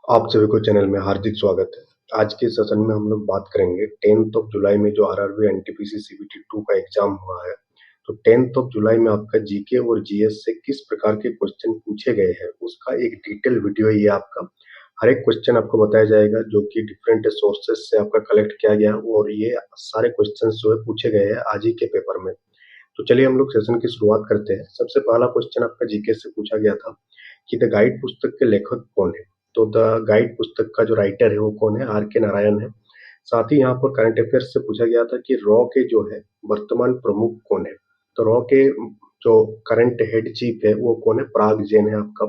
आप सभी को चैनल में हार्दिक स्वागत है। आज के सेशन में हम लोग बात करेंगे 10th ऑफ जुलाई में जो आरआरबी एनटीपीसी सीबीटी 2 का एग्जाम हुआ है। तो 10th ऑफ जुलाई में आपका जीके और जीएस से किस प्रकार के क्वेश्चन पूछे गए हैं उसका एक डिटेल वीडियो ये आपका हर एक क्वेश्चन आपको बताया जाएगा जो कि डिफरेंट सोर्सेस से आपका कलेक्ट किया गया है और ये सारे क्वेश्चन जो है पूछे गए हैं आज ही के पेपर में। तो चलिए हम लोग सेशन की शुरुआत करते हैं। सबसे पहला क्वेश्चन आपका जीके से पूछा गया था कि द गाइड पुस्तक के लेखक कौन है। तो द गाइड पुस्तक का जो राइटर है वो कौन है, आर के नारायण है। साथ ही यहाँ पर करंट अफेयर्स से पूछा गया था कि रॉ के जो है वर्तमान प्रमुख कौन है। तो रॉ के जो करंट हेड चीफ है वो कौन है, पराग जैन है आपका।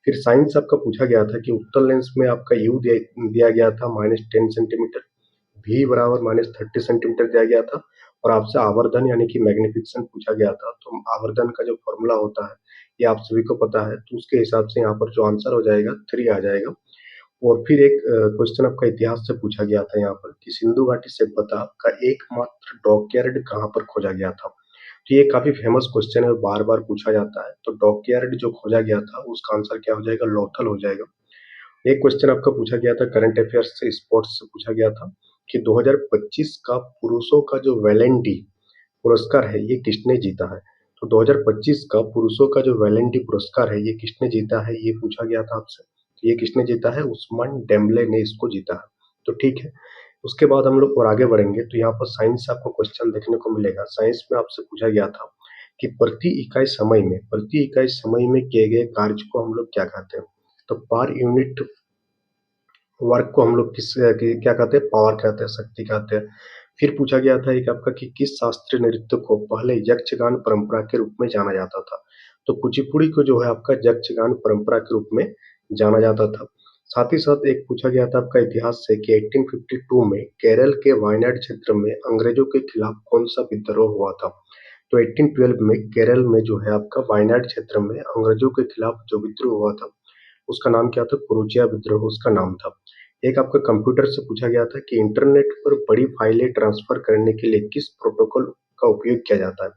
फिर साइंस आपका पूछा गया था कि उत्तल लेंस में आपका यू दिया गया था -10 सेंटीमीटर, भी बराबर -30 सेंटीमीटर दिया गया था और आपसे आवर्धन यानी कि मैग्निफिकेशन पूछा गया था। तो आवर्धन का जो फॉर्मूला होता है ये आप सभी को पता है, तो उसके हिसाब से यहाँ पर जो आंसर हो जाएगा 3 आ जाएगा। और फिर एक क्वेश्चन आपका इतिहास से पूछा गया था यहाँ पर कि सिंधु घाटी सभ्यता का एकमात्र डॉकयार्ड कहाँ पर खोजा गया था। तो ये काफी फेमस क्वेश्चन है और बार बार पूछा जाता है। तो डॉकयार्ड जो खोजा गया था उसका आंसर क्या हो जाएगा, लोथल हो जाएगा। एक क्वेश्चन आपका पूछा गया था करंट अफेयर्स से, स्पोर्ट्स से पूछा गया था कि 2025 का पुरुषों का जो वैलेंटी पुरस्कार है ये किसने जीता है। तो 2025 का पुरुषों का जो वैलेंटी पुरस्कार है ये किसने जीता है, ये पूछा गया था आपसे। तो ये किसने जीता है, उस्मान डेम्बले ने इसको जीता है। तो ठीक है, उसके बाद हम लोग और आगे बढ़ेंगे। तो यहाँ पर साइंस से आपको क्वेश्चन देखने को मिलेगा। साइंस में आपसे पूछा गया था कि प्रति इकाई समय में किए गए कार्य को हम लोग क्या कहते हैं। तो पर यूनिट वर्क को हम लोग क्या कहते हैं, पावर कहते हैं, शक्ति कहते हैं। फिर पूछा गया था एक आपका कि किस शास्त्रीय नृत्य को पहले यक्षगान परंपरा के रूप में जाना जाता था। तो कुचिपुड़ी को जो है आपका यक्षगान परंपरा के रूप में जाना जाता था। साथ ही साथ एक पूछा गया था आपका इतिहास से कि 1852 में केरल के वायनाड क्षेत्र में अंग्रेजों के खिलाफ कौन सा विद्रोह हुआ था। तो 1812 में केरल में जो है आपका वायनाड क्षेत्र में अंग्रेजों के खिलाफ जो विद्रोह हुआ था उसका नाम क्या था, कुरुचिया विद्रोह उसका नाम था। एक आपका कंप्यूटर से पूछा गया था कि इंटरनेट पर बड़ी फाइलें ट्रांसफर करने के लिए किस प्रोटोकॉल का उपयोग किया जाता है।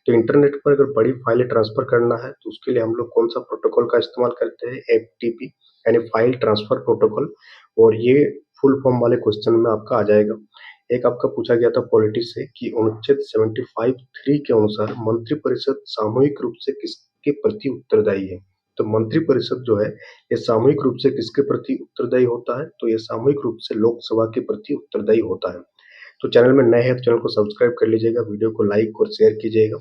तो इंटरनेट पर अगर बड़ी फाइलें ट्रांसफर करना है तो उसके लिए हम लोग कौन सा प्रोटोकॉल का इस्तेमाल करते हैं, एफटीपी यानी फाइल ट्रांसफर प्रोटोकॉल। और ये फुल फॉर्म वाले क्वेश्चन में आपका आ जाएगा। एक आपका पूछा गया था पॉलिटी से कि अनुच्छेद 75(3) के अनुसार मंत्रिपरिषद सामूहिक रूप से किसके प्रति उत्तरदायी है। तो मंत्रिपरिषद जो है ये सामूहिक रूप से किसके प्रति उत्तरदायी होता है, तो ये सामूहिक रूप से लोकसभा के प्रति उत्तरदायी होता है। तो चैनल में नए हैं तो चैनल को सब्सक्राइब कर लीजिएगा, वीडियो को लाइक और शेयर कीजिएगा।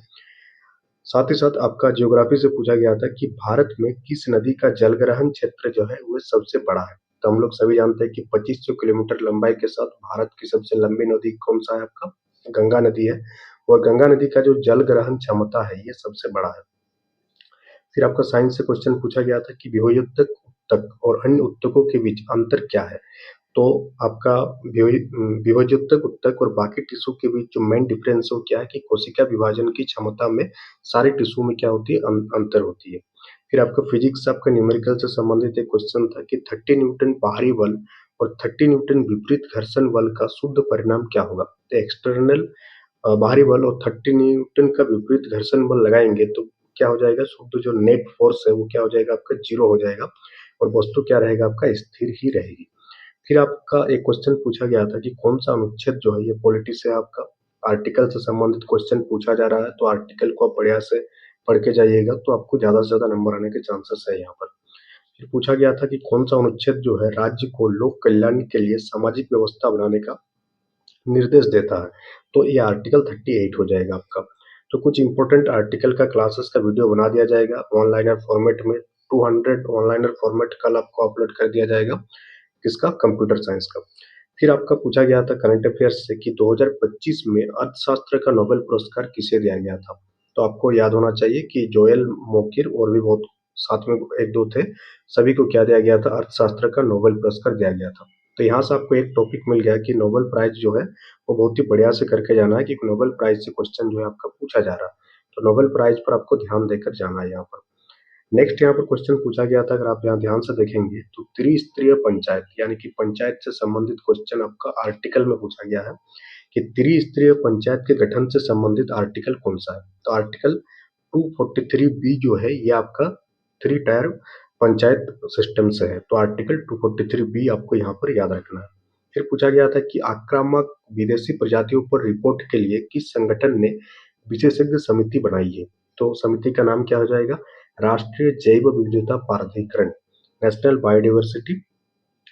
साथ ही साथ आपका ज्योग्राफी से पूछा गया था कि भारत में किस नदी का जलग्रहण क्षेत्र जो है वो सबसे बड़ा है। तो हम लोग सभी जानते हैं कि 2500 किलोमीटर लंबाई के साथ भारत की सबसे लंबी नदी कौन सा है, आपका गंगा नदी है। और गंगा नदी का जो जलग्रहण क्षमता है ये सबसे बड़ा है। फिर आपका साइंस से क्वेश्चन पूछा गया था कि विभवोत्तक उत्तक और अन्य उत्तकों के बीच अंतर क्या है। तो आपका विभज्योतक उत्तक और बाकी टिश्यू के बीच जो मेन डिफरेंस है वो क्या है कि कोशिका विभाजन की क्षमता में सारे टिश्यू में क्या होती है, अंतर होती है। फिर आपका फिजिक्स से आपका न्यूमेरिकल से संबंधित एक क्वेश्चन था कि 30 न्यूटन बाहरी बल और 30 न्यूटन विपरीत घर्षण बल का शुद्ध परिणाम क्या होगा। तो एक्सटर्नल बाहरी बल और 30 न्यूटन का विपरीत घर्षण बल लगाएंगे तो क्या हो जाएगा, शुद्ध जो नेट फोर्स है वो क्या हो जाएगा, आपका जीरो हो जाएगा और वस्तु क्या रहेगा, आपका स्थिर ही रहेगी। फिर आपका एक क्वेश्चन पूछा गया था कि कौन सा अनुच्छेद जो है ये पॉलिटी से आपका आर्टिकल से संबंधित क्वेश्चन पूछा जा रहा है। तो आर्टिकल को आप बढ़िया से पढ़ के जाइएगा तो आपको ज्यादा से ज्यादा नंबर आने के चांसेस है यहाँ पर। फिर पूछा गया था कि कौन सा अनुच्छेद जो है राज्य को लोक कल्याण के लिए सामाजिक व्यवस्था बनाने का निर्देश देता है। तो ये आर्टिकल 38 हो जाएगा आपका। तो कुछ इंपॉर्टेंट आर्टिकल का क्लासेस का वीडियो बना दिया जाएगा ऑनलाइनर फॉर्मेट में। 200 ऑनलाइनर फॉर्मेट कल आपको अपलोड कर दिया जाएगा, किसका, कंप्यूटर साइंस का। फिर आपका पूछा गया था करंट अफेयर्स से कि 2025 में अर्थशास्त्र का नोबेल पुरस्कार किसे दिया गया था। तो आपको याद होना चाहिए कि जोएल मोकिर और भी बहुत साथ में एक दो थे, सभी को क्या दिया गया था, अर्थशास्त्र का नोबेल पुरस्कार दिया गया था। तो यहाँ से आपको एक टॉपिक मिल गया कि नोबेल प्राइज जो है वो बहुत ही बढ़िया से करके जाना है कि नोबेल प्राइज से क्वेश्चन जो है आपका पूछा जा रहा है। तो नोबेल प्राइज पर आपको ध्यान देकर जाना है यहाँ पर। नेक्स्ट यहाँ पर क्वेश्चन पूछा गया था, अगर आप यहाँ ध्यान से देखेंगे तो त्रिस्तरीय पंचायत यानी कि पंचायत से संबंधित क्वेश्चन आपका आर्टिकल में पूछा गया है कि त्रिस्तरीय पंचायत के गठन से संबंधित आर्टिकल कौन सा है। तो आर्टिकल 243 बी जो है ये आपका थ्री टायर पंचायत सिस्टम से है, तो आर्टिकल 243 बी आपको यहाँ पर याद रखना है। फिर पूछा गया था कि आक्रामक विदेशी प्रजातियों पर रिपोर्ट के लिए किस संगठन ने विशेषज्ञ समिति बनाई है? तो समिति का नाम क्या हो जाएगा? राष्ट्रीय जैव विविधता प्राधिकरण, नेशनल बायोडाइवर्सिटी,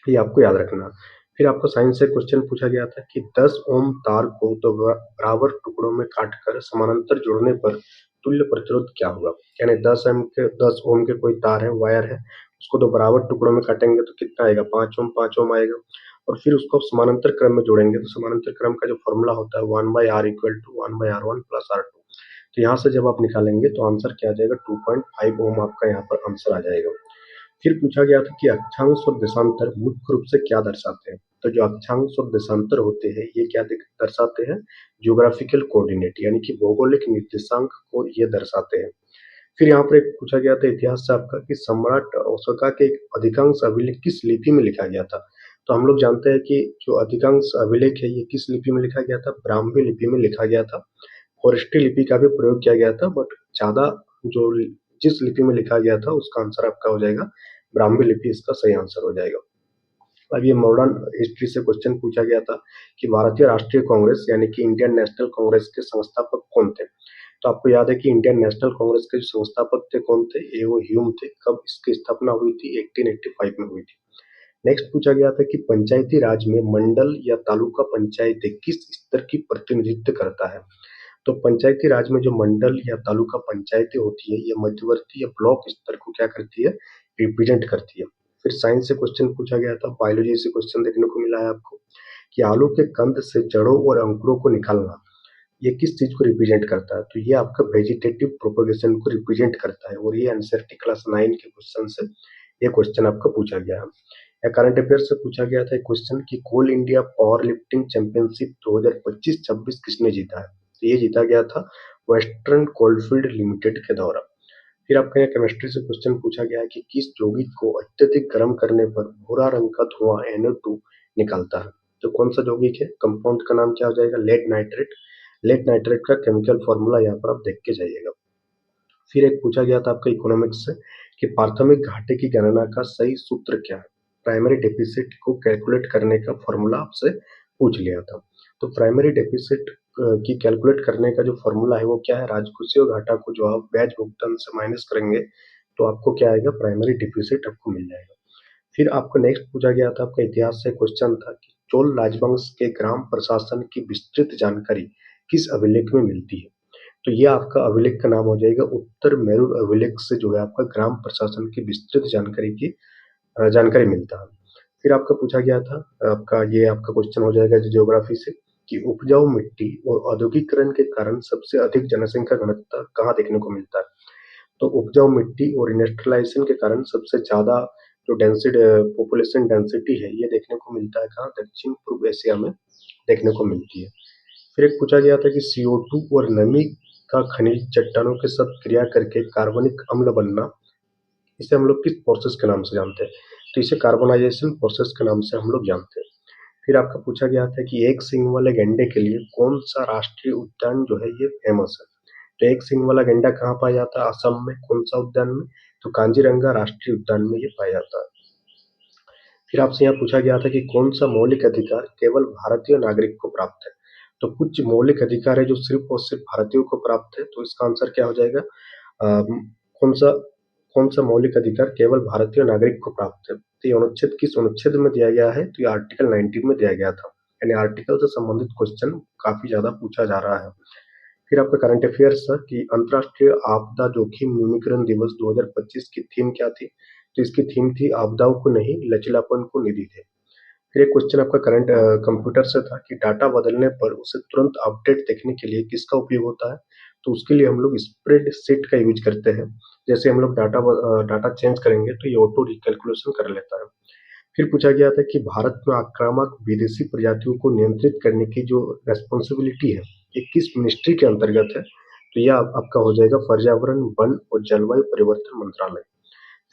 ये आपको याद रखना। फिर आपको साइंस से क्वेश्चन पूछा गया था कि 10 ओम तार को दो बराबर टुकड़ों में काटकर समानांतर जोड़ने पर तुल्य प्रतिरोध क्या होगा? यानी 10 ओम के कोई तार है, वायर है, उसको दो बराबर टुकड़ों में काटेंगे तो कितना आएगा? 5 ओम आएगा। और फिर उसको आप समानांतर क्रम में जोड़ेंगे तो समानांतर क्रम का जो फॉर्मूला होता है 1/r equal to 1/r1 plus r2। तो यहाँ से जब आप निकालेंगे तो आंसर क्या आ जाएगा? 2.5 ओम आपका यहाँ पर आंसर आ जाएगा। फिर पूछा गया था कि अक्षांश और देशांतर मुख्य रूप से क्या दर्शाते हैं? तो जो अक्षांश और देशांतर होते हैं ये क्या दर्शाते हैं? ज्योग्राफिकल कोऑर्डिनेट यानी कि भौगोलिक निर्देशांक को ये दर्शाते हैं। फिर यहाँ पर एक पूछा गया था इतिहास से आपका कि सम्राट अशोका के अधिकांश अभिलेख किस लिपि में लिखा गया था? तो हम लोग जानते हैं कि जो अधिकांश अभिलेख है ये किस लिपि में लिखा गया था? ब्राह्मी लिपि में लिखा गया था। फॉरेस्ट्री लिपि का भी प्रयोग किया गया था, बट ज्यादा जो जिस लिपि में लिखा गया था उसका आंसर आपका हो जाएगा ब्राह्मी लिपि, इसका सही आंसर हो जाएगा। अब ये मॉडर्न हिस्ट्री से क्वेश्चन पूछा गया था कि भारतीय राष्ट्रीय कांग्रेस यानी कि इंडियन नेशनल कांग्रेस के संस्थापक कौन थे? तो आपको याद है कि इंडियन नेशनल कांग्रेस के जो संस्थापक थे कौन थे? एओ ह्यूम थे। कब इसकी स्थापना हुई थी? 1885 में हुई थी। नेक्स्ट पूछा गया था कि पंचायती राज में मंडल या तालुका पंचायतें किस स्तर की प्रतिनिधित्व करता है? तो पंचायती राज में जो मंडल या तालुका पंचायतें होती है ये मध्यवर्ती या ब्लॉक स्तर को क्या करती है? रिप्रेजेंट करती है। फिर साइंस से क्वेश्चन पूछा गया था, बायोलॉजी से क्वेश्चन देखने को मिला है आपको कि आलू के कंद से जड़ों और अंकुरों को निकालना ये किस चीज को रिप्रेजेंट करता है? तो ये आपका वेजिटेटिव प्रोपगेशन को रिप्रेजेंट करता है और ये एनसीईआरटी क्लास 9 के क्वेश्चन से ये क्वेश्चन आपका पूछा गया है। या करंट अफेयर से पूछा गया था एक क्वेश्चन कि कोल इंडिया पावर लिफ्टिंग चैंपियनशिप 2025-26 किसने जीता है? तो ये जीता गया था वेस्टर्न कोलफील्ड लिमिटेड के द्वारा। फिर आपका यहाँ केमिस्ट्री से क्वेश्चन पूछा गया है कि किस यौगिक को अत्यधिक गर्म करने पर भूरा रंग का धुआं NO2 निकलता है? तो कौन सा यौगिक है? कंपाउंड का नाम क्या हो जाएगा? Lead nitrate. लेड नाइट्रेट का केमिकल फॉर्मूला यहाँ पर आप देख के जाइएगा। फिर एक पूछा गया था आपका इकोनॉमिक्स से कि प्राथमिक घाटे की गणना का सही सूत्र क्या है? प्राइमरी डेफिसिट को कैलकुलेट करने का फॉर्मूला आपसे पूछ लिया था। तो प्राइमरी डेफिसिट की कैलकुलेट करने का जो फॉर्मूला है वो क्या है? राजकोषीय घाटा को जो आप ब्याज भुगतान से माइनस करेंगे तो आपको क्या आएगा? प्राइमरी डेफिसिट आपको मिल जाएगा। फिर आपको नेक्स्ट पूछा गया था आपका इतिहास से क्वेश्चन था कि चोल राजवंश के ग्राम प्रशासन की विस्तृत जानकारी किस अभिलेख में मिलती है? तो ये आपका अभिलेख का नाम हो जाएगा उत्तर मेरूर अभिलेख से जो है आपका ग्राम प्रशासन की विस्तृत जानकारी की जानकारी मिलता है। फिर आपका पूछा गया था आपका ये आपका क्वेश्चन हो जाएगा ज्योग्राफी से कि उपजाऊ मिट्टी और औद्योगिकरण के कारण सबसे अधिक जनसंख्या घनत्व कहाँ देखने को मिलता है? तो उपजाऊ मिट्टी और इंडस्ट्रियलाइजेशन के कारण सबसे ज्यादा जो डेंसिटी पॉपुलेशन डेंसिटी है ये देखने को मिलता है कहाँ? दक्षिण पूर्व एशिया में देखने को मिलती है। फिर एक पूछा गया था कि CO2 और नमी का खनिज चट्टानों के साथ क्रिया करके कार्बनिक अम्ल बनना, इसे हम लोग किस प्रोसेस के नाम से जानते हैं? तो इसे कार्बोनाइजेशन प्रोसेस के नाम से हम लोग जानते हैं। फिर आपका पूछा गया था कि एक सींग वाले गैंडे के लिए कौन सा राष्ट्रीय उद्यान जो है ये फेमस है? तो एक सींग वाला गैंडा कहाँ पाया जाता है? असम में। कौन सा उद्यान में? तो कांजीरंगा राष्ट्रीय उद्यान में ये पाया जाता है। फिर आपसे यहाँ पूछा गया था कि कौन सा मौलिक अधिकार केवल भारतीय नागरिक को प्राप्त है? तो कुछ मौलिक अधिकार है जो सिर्फ और सिर्फ भारतीयों को प्राप्त है, तो इसका आंसर क्या हो जाएगा? कौन सा कौन सा मौलिक अधिकार केवल भारतीय नागरिक को प्राप्त है? तो ये अनुच्छेद किस अनुच्छेद में दिया गया है? तो ये आर्टिकल 19 में दिया गया था। यानी आर्टिकल से संबंधित क्वेश्चन काफी ज्यादा पूछा जा रहा है। फिर आपका करंट अफेयर्स था कि अंतर्राष्ट्रीय आपदा जोखिम न्यूनीकरण दिवस 2025 की थीम क्या थी? तो इसकी थीम थी आपदाओं को नहीं, लचीलापन को निधि दे। फिर एक क्वेश्चन आपका करंट कंप्यूटर से था कि डाटा बदलने पर उसे तुरंत अपडेट देखने के लिए किसका उपयोग होता है? तो उसके लिए हम लोग स्प्रेडशीट का यूज करते हैं। जैसे हम लोग डाटा चेंज करेंगे तो ये ऑटो रिकैलकुलेशन कर लेता है। फिर पूछा गया था कि भारत में आक्रामक विदेशी प्रजातियों को नियंत्रित करने की जो रेस्पॉन्सिबिलिटी है ये किस मिनिस्ट्री के अंतर्गत है? तो यह आपका हो जाएगा पर्यावरण, वन और जलवायु परिवर्तन मंत्रालय।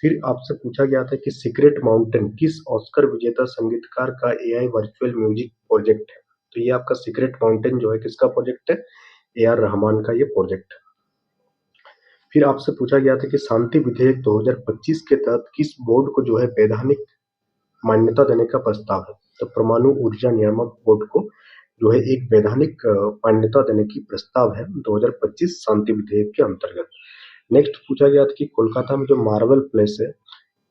फिर आपसे पूछा गया था कि सीक्रेट माउंटेन किस ऑस्कर विजेता संगीतकार का AI वर्चुअल म्यूजिक प्रोजेक्ट है? तो ये आपका सीक्रेट माउंटेन जो है किसका प्रोजेक्ट है? AR रहमान का ये प्रोजेक्ट है। फिर आपसे पूछा गया था कि शांति विधेयक 2025 के तहत किस बोर्ड को जो है वैधानिक मान्यता देने का प्रस्ताव है। तो परमाणु ऊर्जा नियामक बोर्ड को जो है एक वैधानिक मान्यता देने की प्रस्ताव है 2025 शांति विधेयक के अंतर्गत। नेक्स्ट पूछा गया था कि कोलकाता में जो मार्बल प्लेस है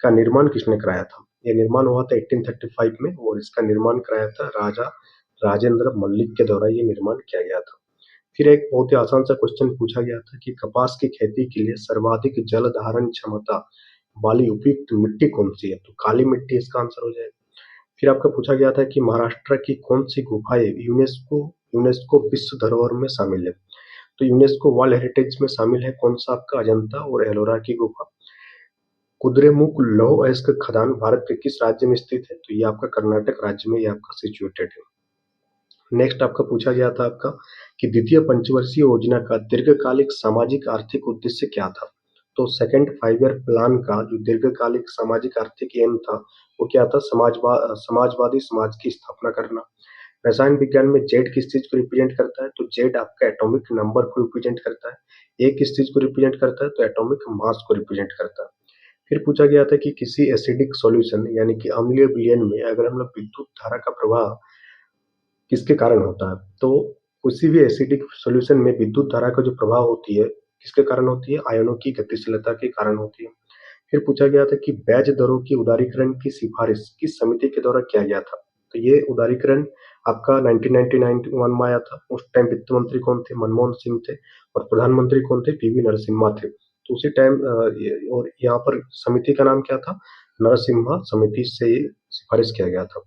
का निर्माण किसने कराया था। ये निर्माण हुआ था 1835 में और इसका निर्माण कराया था राजा राजेंद्र मलिक के द्वारा ये निर्माण किया गया था। फिर एक बहुत ही आसान सा क्वेश्चन पूछा गया था कि कपास की खेती के लिए सर्वाधिक जल धारण क्षमता वाली उपयुक्त मिट्टी कौन सी है। तो काली मिट्टी इसका आंसर हो जाएगा। फिर आपका पूछा गया था कि महाराष्ट्र की कौन सी गुफाएं यूनेस्को यूनेस्को विश्व धरोहर में शामिल है। तो यूनेस्को वर्ल्ड हेरिटेज में शामिल है कौन सा आपका अजंता और एलोरा की गुफा। कुद्रेमुख लौह अयस्क खदान भारत के किस राज्य में स्थित है। तो ये आपका कर्नाटक राज्य में ये आपका सिचुएटेड है। नेक्स्ट आपका पूछा गया था आपका कि द्वितीय पंचवर्षीय योजना का दीर्घकालिक सामाजिक आर्थिक उद्देश्य क्या था। तो सेकंड 5 ईयर प्लान का जो दीर्घकालिक सामाजिक आर्थिक एम था वो क्या था, समाजवादी समाज की स्थापना करना। रसायन विज्ञान में जेड किस चीज को रिप्रेजेंट करता है। तो जेड आपका एटॉमिक नंबर को रिप्रेजेंट करता है। ए किस चीज को रिप्रेजेंट करता है। तो एटॉमिक मास को रिप्रेजेंट करता है। फिर पूछा गया था कि किसी एसिडिक सॉल्यूशन यानी कि अम्लीय विलयन में अगर हम लोग विद्युत धारा का प्रवाह किसके कारण होता है। तो किसी भी एसिडिक सॉल्यूशन में विद्युत धारा का जो प्रवाह होती है किसके कारण होती है, आयनों की गतिशीलता के कारण होती है। फिर पूछा गया था कि ब्याज दरों की उदारीकरण की सिफारिश किस समिति के द्वारा किया गया था। तो ये उदारीकरण आपका 1991 में आया था। उस टाइम वित्त मंत्री कौन थे, मनमोहन सिंह थे और प्रधानमंत्री कौन थे, पीवी नरसिम्हा थे। तो उसी टाइम और यहाँ पर समिति का नाम क्या था, नरसिम्हा समिति से ये सिफारिश किया गया था।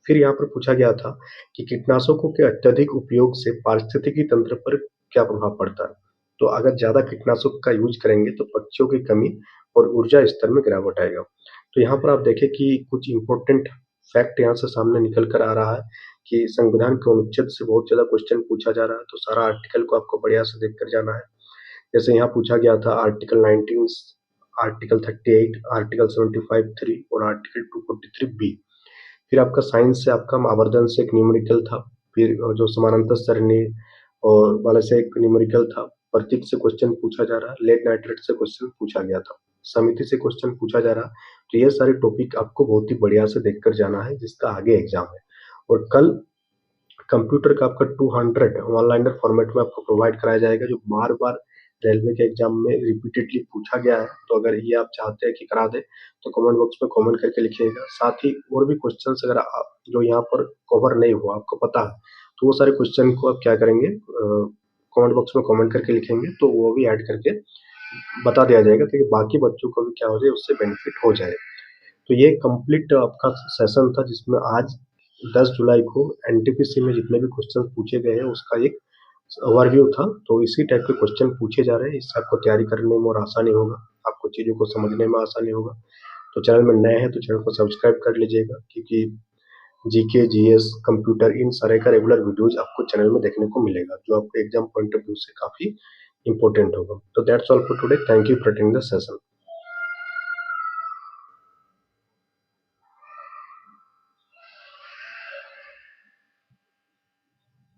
फिर यहाँ पर पूछा गया था कि कीटनाशकों के अत्यधिक उपयोग से पारिस्थितिकी तंत्र पर क्या प्रभाव पड़ता है। तो अगर ज्यादा कीटनाशक का यूज करेंगे तो पक्षियों की कमी और ऊर्जा स्तर में गिरावट आएगा। तो यहाँ पर आप देखें कि कुछ इंपॉर्टेंट फैक्ट यहाँ से सामने निकल कर आ रहा है कि संविधान के अनुच्छेद से बहुत ज्यादा क्वेश्चन पूछा जा रहा है। तो सारा आर्टिकल को आपको बढ़िया से देख कर जाना है। जैसे यहाँ पूछा गया था आर्टिकल 19, आर्टिकल 38, आर्टिकल 75(3) और आर्टिकल 243(b). फिर आपका साइंस से आपका आवर्धन से एक न्यूमेरिकल था। फिर जो समानांतर सरणी और वाले से एक न्यूमेरिकल था। प्रतीक से क्वेश्चन पूछा जा रहा है। लेड नाइट्रेट से क्वेश्चन पूछा गया था। समिति से क्वेश्चन पूछा जा रहा है। तो ये सारे टॉपिक आपको बहुत ही बढ़िया से देखकर जाना है जिसका आगे एग्जाम है। और कल कंप्यूटर का आपका 200 ऑनलाइनर फॉर्मेट में आपको प्रोवाइड कराया जाएगा जो बार बार रेलवे के एग्जाम में रिपीटेडली पूछा गया है। तो अगर ये आप चाहते हैं कि करा दे तो कमेंट बॉक्स में कमेंट करके लिखिएगा। साथ ही और भी क्वेश्चंस अगर आप जो यहाँ पर कवर नहीं हुआ आपको पता है तो वो सारे क्वेश्चन को आप क्या करेंगे, कमेंट बॉक्स में कमेंट करके लिखेंगे तो वो भी ऐड करके बता दिया जाएगा ताकि बाकी बच्चों को भी क्या हो जाए, उससे बेनिफिट हो जाए। तो ये कंप्लीट आपका सेशन था जिसमें आज 10 जुलाई को एनटीपीसी में जितने भी क्वेश्चन पूछे गए हैं उसका एक ओवरव्यू था। तो इसी टाइप के क्वेश्चन पूछे जा रहे हैं। इससे आपको तैयारी करने में और आसानी होगा, आपको चीज़ों को समझने में आसानी होगा। तो चैनल में नए हैं तो चैनल को सब्सक्राइब कर लीजिएगा क्योंकि जीके, जीएस, कंप्यूटर इन सारे का रेगुलर वीडियोज आपको चैनल में देखने को मिलेगा जो आपको एग्जाम पॉइंट ऑफ व्यू से काफ़ी इंपॉर्टेंट होगा। तो that's all for today. Thank you for attending the session.